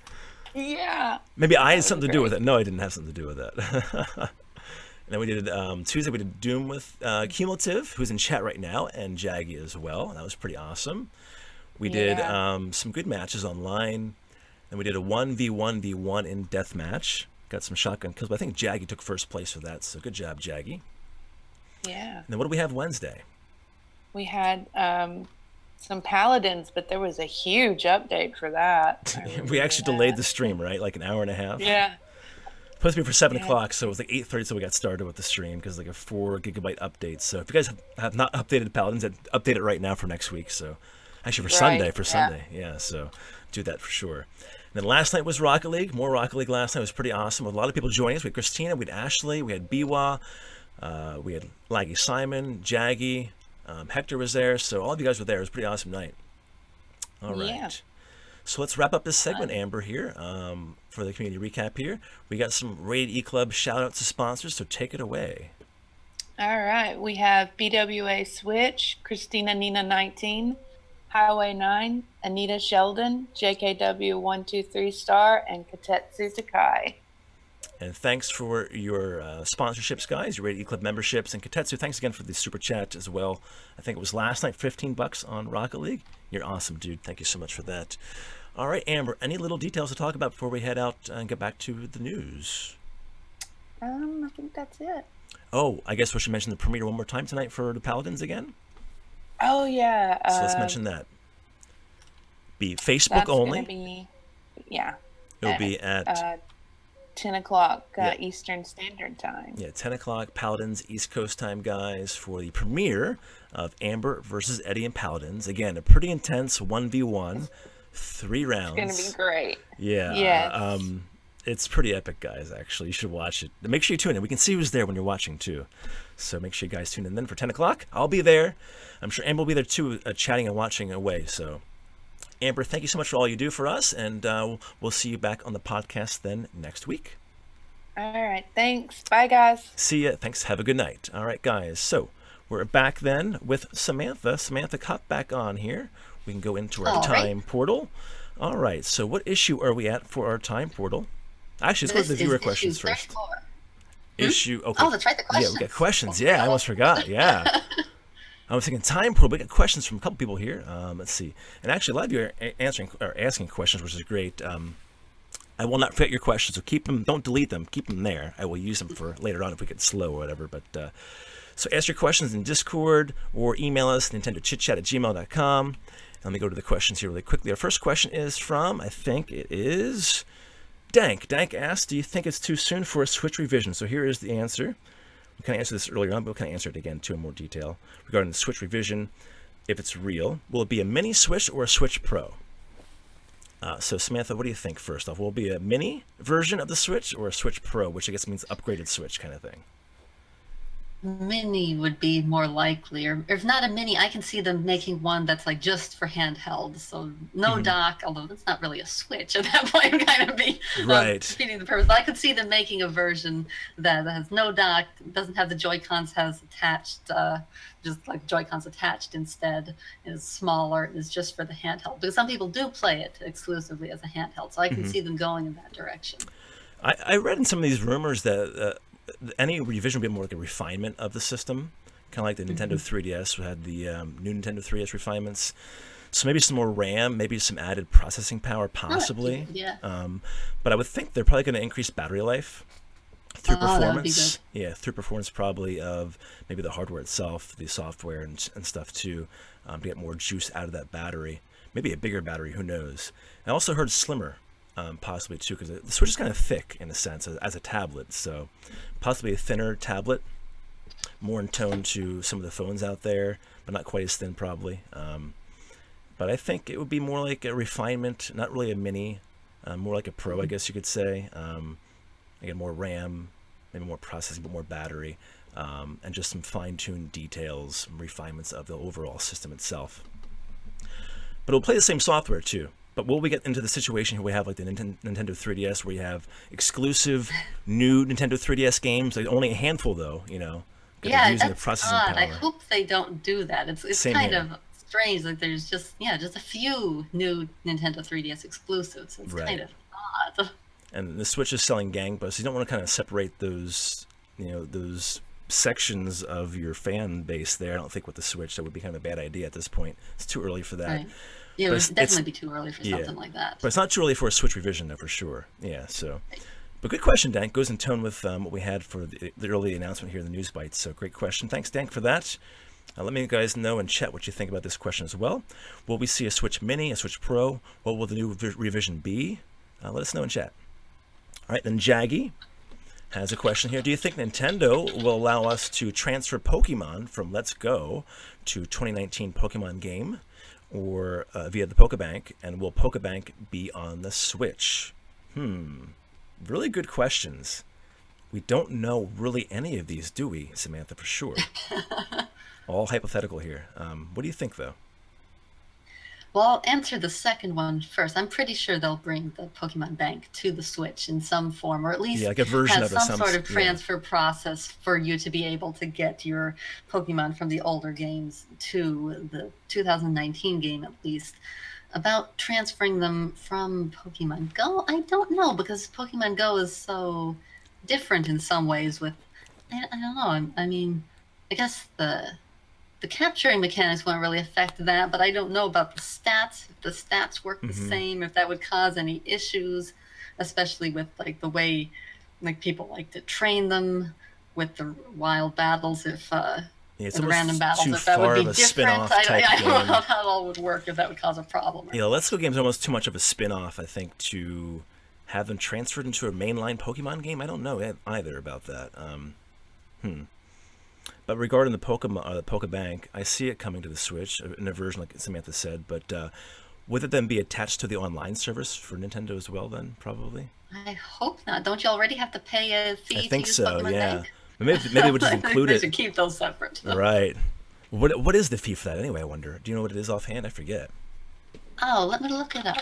Yeah. Maybe I had something to do with it. No, I didn't have something to do with it. And then we did Tuesday. We did Doom with Cumulative, who's in chat right now, and Jaggy as well. That was pretty awesome. We did some good matches online. Then we did a 1v1v1 in deathmatch. Got some shotgun kills, but I think Jaggy took first place for that. So good job, Jaggy. Yeah. And then what do we have Wednesday? We had some paladins, but there was a huge update for that. We actually delayed the stream, right? Like an hour and a half. Yeah. Supposed to be for 7 o'clock, so it was like 8:30, so we got started with the stream because like a 4 GB update. So if you guys have not updated Paladins, update it right now for next week. So actually for Sunday, Sunday. Yeah, so do that for sure. And then last night was Rocket League. More Rocket League last night. It was pretty awesome with a lot of people joining us. We had Christina, we had Ashley, we had Biwa, we had Laggy Simon, Jaggy, Hector was there. So all of you guys were there. It was a pretty awesome night. All right. Yeah. So let's wrap up this segment, Amber, here, for the community recap here. We got some Raid E-Club shout-outs to sponsors, so take it away. All right. We have BWA Switch, Christina Nina 19, Highway 9, Anita Sheldon, JKW 123 Star, and Katetsu Sakai. And thanks for your sponsorships, guys, your Raid E-Club memberships. And Katetsu, thanks again for the super chat as well. I think it was last night, $15 on Rocket League. You're awesome, dude. Thank you so much for that. All right, Amber, any little details to talk about before we head out and get back to the news? I think that's it. Oh, I guess we should mention the premiere one more time tonight for the Paladins again. Oh, yeah. So let's mention that. Be Facebook only. It'll be at 10 o'clock Eastern Standard Time. Yeah, 10 o'clock Paladins East Coast time, guys, for the premiere of Amber versus Eddy and Paladins. Again, a pretty intense 1v1, 3 rounds. It's going to be great. Yeah. Yes. It's pretty epic, guys, actually. You should watch it. Make sure you tune in. We can see who's there when you're watching, too. So make sure you guys tune in then for 10 o'clock. I'll be there. I'm sure Amber will be there, too, chatting and watching away. So, Amber, thank you so much for all you do for us, and we'll see you back on the podcast then next week. All right. Thanks. Bye, guys. See ya. Thanks. Have a good night. All right, guys. So we're back then with Samantha. Samantha, hop back on here. We can go into our time portal. All right. So what issue are we at for our time portal? Actually, let's go to the viewer questions first. Issue. Okay. Oh, that's right. The questions. Yeah, we got questions. Yeah, I almost forgot. Yeah. I was thinking time portal. We got questions from a couple people here. Let's see. And actually, a lot of you are asking questions, which is great. I will not forget your questions, so keep them. Don't delete them. Keep them there. I will use them for later on if we get slow or whatever. But so ask your questions in Discord or email us NintendoChitChat@gmail.com. Let me go to the questions here really quickly. Our first question is from, I think it is Dank. Dank asked, do you think it's too soon for a Switch revision? So here is the answer. We kind of answered this earlier on, but we'll kind of answer it again too in more detail regarding the Switch revision. If it's real, will it be a mini Switch or a Switch Pro? So Samantha, what do you think first off? Will it be a mini version of the Switch or a Switch Pro, which I guess means upgraded Switch kind of thing? Mini would be more likely, or if not a mini, I can see them making one that's like just for handheld, so no dock, although that's not really a Switch at that point. It would kind of be defeating the purpose. But I could see them making a version that has no dock, doesn't have the Joy-Cons, has attached, just like Joy-Cons attached instead, is smaller, is just for the handheld. Because some people do play it exclusively as a handheld, so I can see them going in that direction. I read in some of these rumors that any revision would be more like a refinement of the system, kind of like the Nintendo 3DS had the new Nintendo 3DS refinements. So maybe some more RAM, maybe some added processing power, possibly. Yeah. But I would think they're probably going to increase battery life through performance. That would be good. Yeah, through performance probably of maybe the hardware itself, the software and stuff too, to get more juice out of that battery. Maybe a bigger battery, who knows? I also heard slimmer, possibly too, because the Switch is kind of thick in a sense as a tablet. So possibly a thinner tablet, more in tone to some of the phones out there, but not quite as thin probably. But I think it would be more like a refinement, not really a mini, more like a Pro, I guess you could say. Again, more RAM, maybe more processing, but more battery, and just some fine-tuned details, refinements of the overall system itself. But it'll play the same software too. But will we get into the situation where we have like the Nintendo 3DS, where you have exclusive new Nintendo 3DS games, like only a handful though, you know? Yeah, using that's the processing odd. power. I hope they don't do that. It's Same kind here. of strange. Like there's just a few new Nintendo 3DS exclusives. It's Right. kind of odd. And the Switch is selling gangbusters. You don't want to kind of separate those, you know, those sections of your fan base there. I don't think with the Switch that would be kind of a bad idea at this point. It's too early for that. Right. Yeah, it But would definitely be too early for yeah. something like that. But it's not too early for a Switch revision, though, for sure. Yeah, so. But good question, Dank. Goes in tone with what we had for the early announcement here in the News Bites. So great question. Thanks, Dank, for that. Let me guys know in chat what you think about this question as well. Will we see a Switch Mini, a Switch Pro? What will the new revision be? Let us know in chat. All right, then Jaggy has a question here. Do you think Nintendo will allow us to transfer Pokemon from Let's Go to 2019 Pokemon game, or via the Pokebank, and will Pokebank be on the Switch? Really good questions. We don't know really any of these, do we, Samantha, for sure? All hypothetical here. What do you think, though? Well, I'll answer the second one first. I'm pretty sure they'll bring the Pokemon Bank to the Switch in some form, or at least like a version have of it, some sort of yeah. transfer process for you to be able to get your Pokemon from the older games to the 2019 game, at least. About transferring them from Pokemon Go, I don't know, because Pokemon Go is so different in some ways with, I don't know, I mean, I guess the capturing mechanics won't really affect that, but I don't know about the stats. If the stats work the same, if that would cause any issues, especially with like the way like people like to train them with the wild battles. If It's the almost random battles, too if that far would of be a different, spin-off I type don't know game. how that all would work, if that would cause a problem. Yeah, Let's Go game's almost too much of a spin-off, I think, to have them transferred into a mainline Pokemon game. I don't know either about that. But regarding the Pokebank, I see it coming to the Switch in a version like Samantha said. But would it then be attached to the online service for Nintendo as well? Then probably. I hope not. Don't you already have to pay a fee? I think to use so. Pokemon Yeah. Bank? Maybe we'll just include They it. should keep those separate. Right. What is the fee for that anyway? I wonder. Do you know what it is offhand? I forget. Oh, let me look it up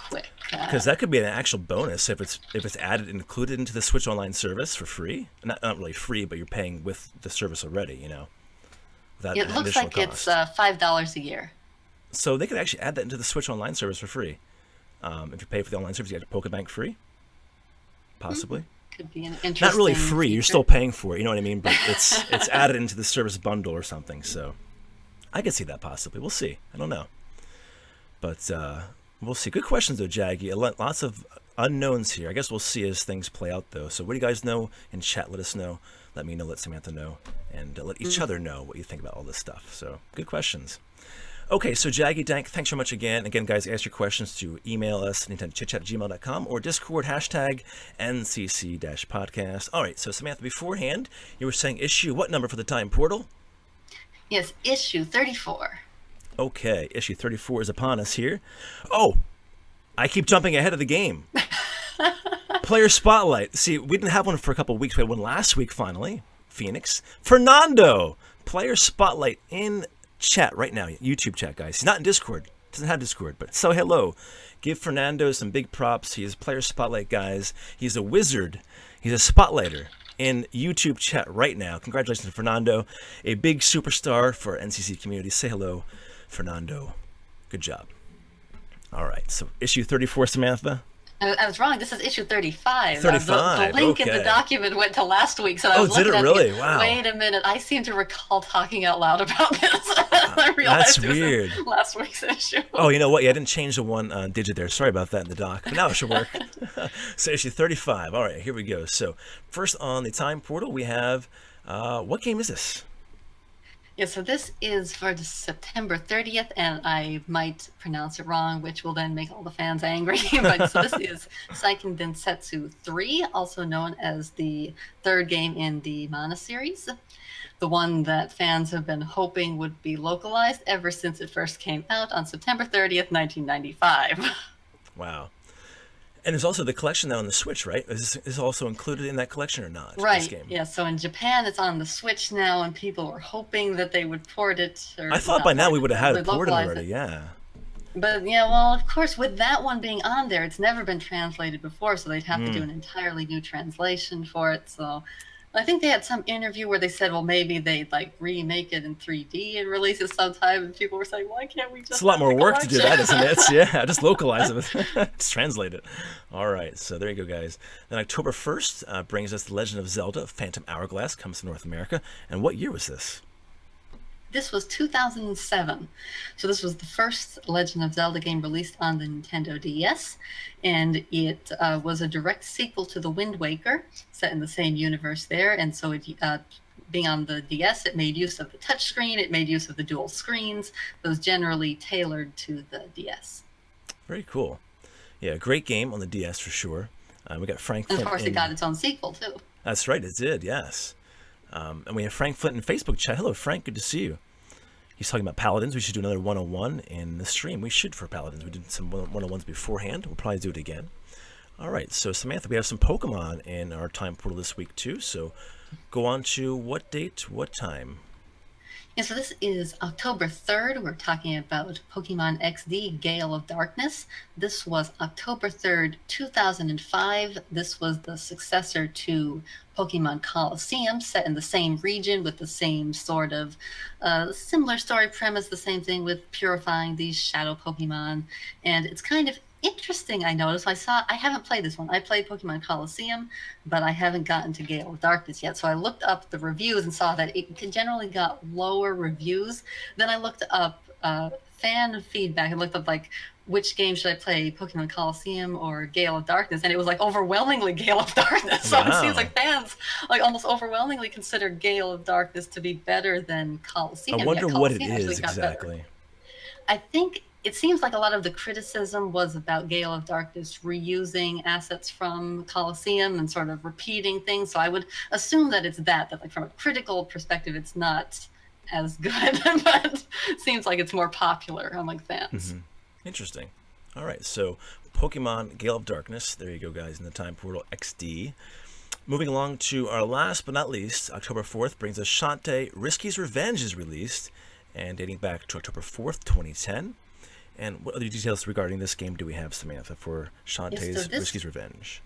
quick. Because that could be an actual bonus if it's added and included into the Switch Online service for free. Not really free, but you're paying with the service already. You know. Without It looks additional like cost. it's $5 a year. So they could actually add that into the Switch Online service for free. If you pay for the online service, you get Pokebank free. Possibly. Could be an interesting. Not really free. You're feature. still paying for it. You know what I mean? But it's added into the service bundle or something. So I could see that possibly. We'll see. I don't know. But we'll see. Good questions though, Jaggy. Lots of unknowns here. I guess we'll see as things play out though. So what do you guys know in chat? Let us know. Let me know. Let Samantha know. And let each other know what you think about all this stuff. So good questions. Okay, so Jaggy Dank, thanks so much again. Again, guys, ask your questions to email us, NintendoChitChat@gmail.com, or Discord, #NCC-podcast. All right, so Samantha, beforehand, you were saying issue, what number for the time portal? Yes, issue 34. Okay, issue 34 is upon us here. Oh, I keep jumping ahead of the game. Player Spotlight. See, we didn't have one for a couple of weeks. We had one last week, finally. Phoenix. Fernando. Player Spotlight in chat right now. YouTube chat, guys. He's not in Discord. Doesn't have Discord, but so hello. Give Fernando some big props. He is Player Spotlight, guys. He's a wizard. He's a spotlighter in YouTube chat right now. Congratulations to Fernando. A big superstar for NCC community. Say hello, Fernando. Good job. All right, so issue 34, Samantha. I was wrong. This is issue 35. 35. The link okay. in the document went to last week, so I was did looking it at really? it. Wow. Wait a minute. I seem to recall talking out loud about this. I realized That's weird. It was in last week's issue. Oh, you know what? Yeah, I didn't change the one digit there. Sorry about that in the doc, but now it should work. So issue 35. All right, here we go. So first on the time portal, we have what game is this? Yeah, so this is for the September 30th, and I might pronounce it wrong, which will then make all the fans angry. But so this is Seiken Densetsu 3, also known as the third game in the Mana series. The one that fans have been hoping would be localized ever since it first came out on September 30th, 1995. Wow. And there's also the collection now on the Switch, right? Is this also included in that collection or not? Right. This game? Yeah. So in Japan, it's on the Switch now, and people were hoping that they would port it. Or I thought by now we would have had it ported localize already. it. Yeah. But yeah, well, of course, with that one being on there, it's never been translated before, so they'd have to do an entirely new translation for it. So I think they had some interview where they said, well, maybe they'd like remake it in 3D and release it sometime, and people were saying, why can't we just? It's a lot more work to do that, isn't it? Yeah, just localize it. Just translate it. All right, so there you go, guys. Then October 1st brings us The Legend of Zelda: Phantom Hourglass, comes to North America. And what year was this? This was 2007. So this was the first Legend of Zelda game released on the Nintendo DS, and it was a direct sequel to The Wind Waker, set in the same universe there. And so it, being on the DS, it made use of the touchscreen, it made use of the dual screens. It was generally tailored to the DS. Very cool. Yeah, great game on the DS for sure. We got Frank Flint. And of course, it got its own sequel, too. That's right, it did, yes. And we have Frank Flint in Facebook chat. Hello, Frank. Good to see you. He's talking about Paladins. We should do another 101 in the stream. We should for Paladins. We did some 101s beforehand. We'll probably do it again. All right, so Samantha, we have some Pokemon in our time portal this week, too. So go on to what date, what time? Yeah, so this is October 3rd. We're talking about Pokemon XD Gale of Darkness. This was October 3rd, 2005. This was the successor to Pokemon Colosseum, set in the same region with the same sort of similar story premise, the same thing with purifying these shadow Pokemon. And it's kind of interesting, I noticed. I haven't played this one. I played Pokemon Colosseum, but I haven't gotten to Gale of Darkness yet. So I looked up the reviews and saw that it generally got lower reviews. Then I looked up fan feedback and looked up like, which game should I play, Pokemon Colosseum or Gale of Darkness? And it was like overwhelmingly Gale of Darkness. So it seems like fans like almost overwhelmingly consider Gale of Darkness to be better than Colosseum. I wonder what it Colosseum is exactly. I think it seems like a lot of the criticism was about Gale of Darkness reusing assets from Colosseum and sort of repeating things. So I would assume that it's that like from a critical perspective, it's not as good, but it seems like it's more popular among fans. Mm-hmm. Interesting. All right, so Pokemon Gale of Darkness. There you go, guys, in the time portal XD. Moving along to our last but not least, October 4th brings us Shantae Risky's Revenge is released, and dating back to October 4th, 2010. And what other details regarding this game do we have, Samantha, for Shantae's Risky's Revenge?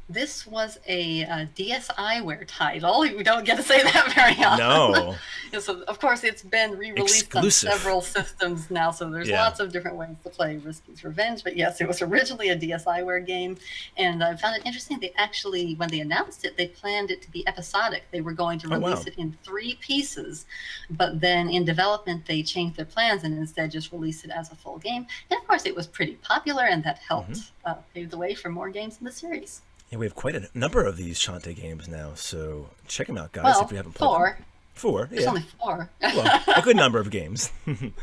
This was a DSiWare title. We don't get to say that very often. No. So, of course, it's been re-released on several systems now, so there's lots of different ways to play Risky's Revenge. But yes, it was originally a DSiWare game, and I found it interesting. They actually, when they announced it, they planned it to be episodic. They were going to release it in 3 pieces, but then in development, they changed their plans and instead just released it as a full game. And of course, it was pretty popular, and that helped pave the way for more games in the series. Yeah, we have quite a number of these Shantae games now, so check them out, guys, if you haven't played them. 4, There's only 4. Well, a good number of games.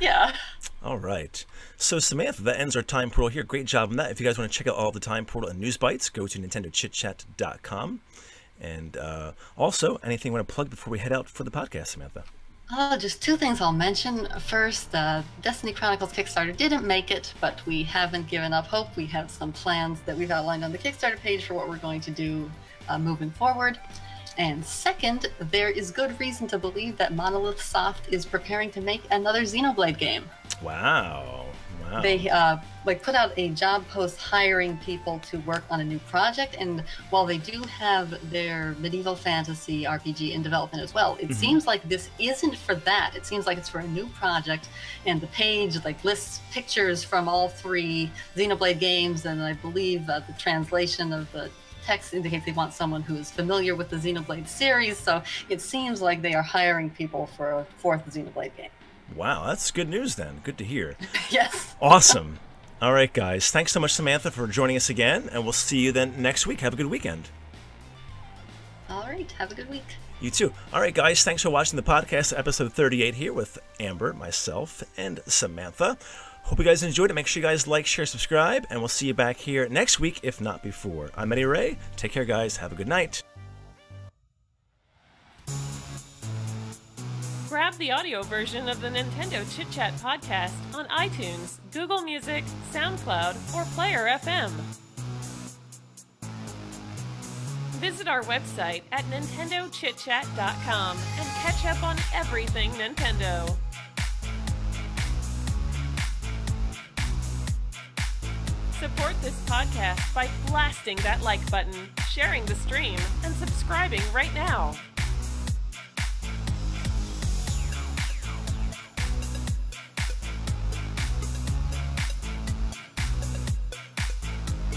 Yeah. All right. So, Samantha, that ends our time portal here. Great job on that. If you guys want to check out all the time portal and news bites, go to NintendoChitChat.com. And also, anything you want to plug before we head out for the podcast, Samantha? Just 2 things I'll mention. First, Destiny Chronicles Kickstarter didn't make it, but we haven't given up hope. We have some plans that we've outlined on the Kickstarter page for what we're going to do moving forward. And second, there is good reason to believe that Monolith Soft is preparing to make another Xenoblade game. Wow. Wow. They like put out a job post hiring people to work on a new project, and while they do have their medieval fantasy RPG in development as well, it seems like this isn't for that. It seems like it's for a new project, and the page like lists pictures from all 3 Xenoblade games, and I believe the translation of the text indicates they want someone who is familiar with the Xenoblade series, so it seems like they are hiring people for a 4th Xenoblade game. Wow, that's good news then. Good to hear. Yes. Awesome. All right, guys. Thanks so much, Samantha, for joining us again, and we'll see you then next week. Have a good weekend. All right. Have a good week. You too. All right, guys. Thanks for watching the podcast, episode 38 here with Amber, myself, and Samantha. Hope you guys enjoyed it. Make sure you guys like, share, subscribe, and we'll see you back here next week, if not before. I'm Eddy Ray. Take care, guys. Have a good night. Grab the audio version of the Nintendo Chit Chat podcast on iTunes, Google Music, SoundCloud, or Player FM. Visit our website at NintendoChitChat.com and catch up on everything Nintendo. Support this podcast by blasting that like button, sharing the stream, and subscribing right now.